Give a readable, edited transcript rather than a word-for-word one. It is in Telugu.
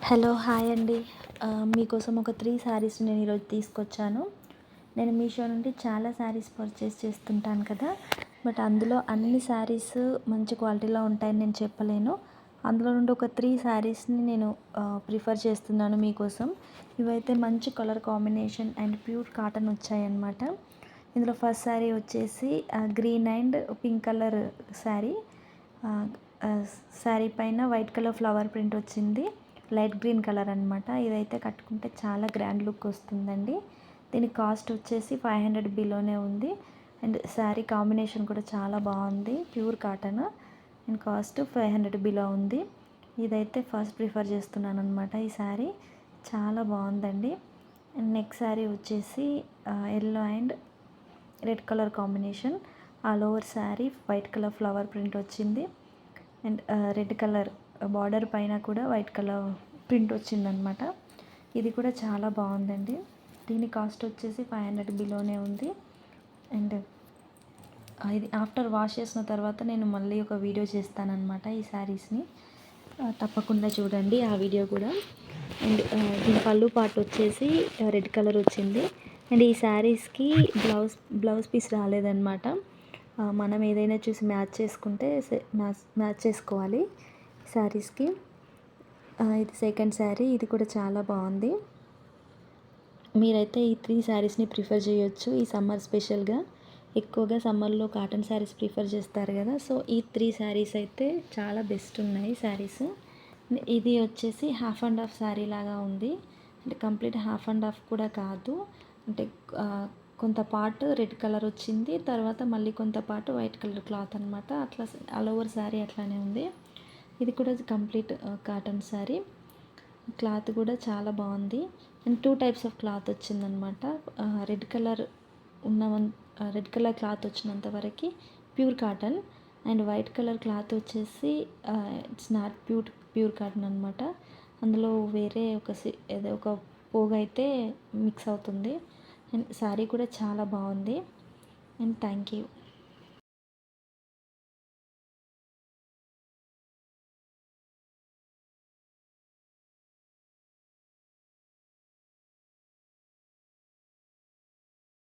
హలో హాయ్ అండి. మీకోసం ఒక 3 శారీస్ నేను ఈరోజు తీసుకొచ్చాను. నేను మీషో నుండి చాలా శారీస్ పర్చేస్ చేస్తుంటాను కదా! బట్ అందులో అన్ని శారీస్ మంచి క్వాలిటీలో ఉంటాయని నేను చెప్పలేను. అందులో నుండి ఒక 3 శారీస్‌ని నేను ప్రిఫర్ చేస్తున్నాను మీకోసం. ఇవైతే మంచి colour combination and pure cotton వచ్చాయన్నమాట. ఇందులో ఫస్ట్ శారీ వచ్చేసి green and pink colour sari. ఆహ్, ఆహ్, శారీ పైన వైట్ కలర్ ఫ్లవర్ ప్రింట్ వచ్చింది. లైట్ గ్రీన్ కలర్ అనమాట. ఇదైతే కట్టుకుంటే చాలా గ్రాండ్ లుక్ వస్తుందండి. దీని కాస్ట్ వచ్చేసి 500 బిలోనే ఉంది. అండ్ శారీ కాంబినేషన్ కూడా చాలా బాగుంది. Pure cotton and cost 500 below ఉంది. ఇదైతే ఫస్ట్ ప్రిఫర్ చేస్తున్నాను అనమాట. ఈ శారీ చాలా బాగుందండి. అండ్ నెక్స్ట్ శారీ వచ్చేసి yellow and red colour combination. All over sari white colour flower print వచ్చింది. అండ్ రెడ్ కలర్ బార్డర్ పైన కూడా వైట్ కలర్ ప్రింట్ వచ్చిందనమాట. ఇది కూడా చాలా బాగుందండి. దీని కాస్ట్ వచ్చేసి 500 బిలోనే ఉంది. అండ్ ఇది ఆఫ్టర్ వాష్ చేసిన తర్వాత నేను మళ్ళీ ఒక వీడియో చేస్తానన్నమాట ఈ శారీస్ని. తప్పకుండా చూడండి ఆ వీడియో కూడా. అండ్ దీని పళ్ళు పార్ట్ వచ్చేసి రెడ్ కలర్ వచ్చింది. అండ్ ఈ శారీస్కి బ్లౌజ్ పీస్ రాలేదన్నమాట. మనం ఏదైనా చూసి మ్యాచ్ చేసుకుంటే మ్యాచ్ చేసుకోవాలి శారీస్కి. ఇది సెకండ్ శారీ. ఇది కూడా చాలా బాగుంది. మీరైతే ఈ 3 శారీస్ని ప్రిఫర్ చేయొచ్చు ఈ సమ్మర్ స్పెషల్గా. ఎక్కువగా సమ్మర్లో కాటన్ శారీస్ ప్రిఫర్ చేస్తారు కదా! సో ఈ 3 శారీస్ అయితే చాలా బెస్ట్ ఉన్నాయి శారీస్. ఇది వచ్చేసి హాఫ్ అండ్ హాఫ్ శారీ లాగా ఉంది. అంటే కంప్లీట్ హాఫ్ అండ్ హాఫ్ కూడా కాదు. అంటే కొంత పార్ట్ రెడ్ కలర్ వచ్చింది. తర్వాత మళ్ళీ కొంత పార్ట్ వైట్ కలర్ క్లాత్ అనమాట. అట్లా ఆల్ ఓవర్ శారీ అట్లానే ఉంది. ఇది కూడా కంప్లీట్ కాటన్ శారీ. క్లాత్ కూడా చాలా బాగుంది. అండ్ 2 టైప్స్ ఆఫ్ క్లాత్ వచ్చిందనమాట. Red colour red colour cloth వచ్చినంత వరకు pure cotton. And white colour cloth వచ్చేసి ఇట్స్ నాట్ ప్యూర్ కాటన్ అనమాట. అందులో వేరే ఏదో ఒక పోగు అయితే మిక్స్ అవుతుంది. అండ్ శారీ కూడా చాలా బాగుంది. And thank you.